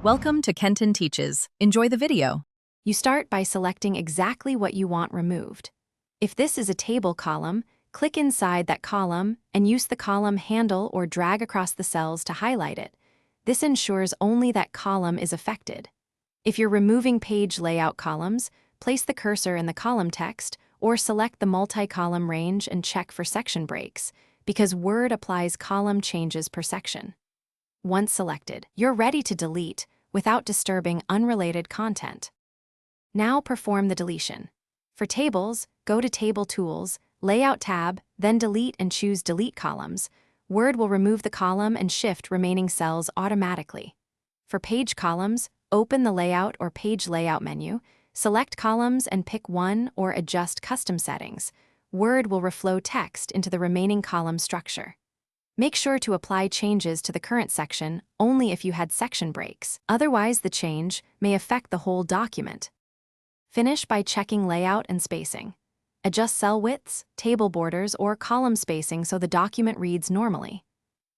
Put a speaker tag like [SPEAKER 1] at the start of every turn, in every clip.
[SPEAKER 1] Welcome to Kenton Teaches. Enjoy the video.
[SPEAKER 2] You start by selecting exactly what you want removed. If this is a table column, click inside that column and use the column handle or drag across the cells to highlight it. This ensures only that column is affected. If you're removing page layout columns, place the cursor in the column text or select the multi-column range and check for section breaks, because Word applies column changes per section. Once selected, you're ready to delete without disturbing unrelated content. Now perform the deletion. For tables, go to Table Tools, Layout tab, then Delete and choose Delete Columns. Word will remove the column and shift remaining cells automatically. For page columns, open the Layout or Page Layout menu, select Columns and pick one or adjust custom settings. Word will reflow text into the remaining column structure. Make sure to apply changes to the current section only if you had section breaks. Otherwise, the change may affect the whole document. Finish by checking layout and spacing. Adjust cell widths, table borders, or column spacing so the document reads normally.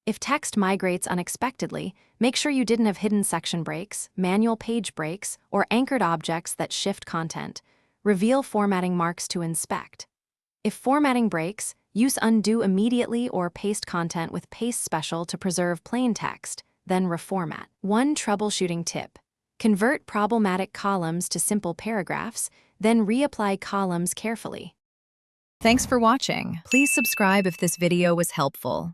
[SPEAKER 2] If text migrates unexpectedly, make sure you didn't have hidden section breaks, manual page breaks, or anchored objects that shift content. Reveal formatting marks to inspect. If formatting breaks, use undo immediately or paste content with paste special to preserve plain text, then reformat. One troubleshooting tip: convert problematic columns to simple paragraphs, then reapply columns carefully.
[SPEAKER 1] Thanks for watching. Please subscribe if this video was helpful.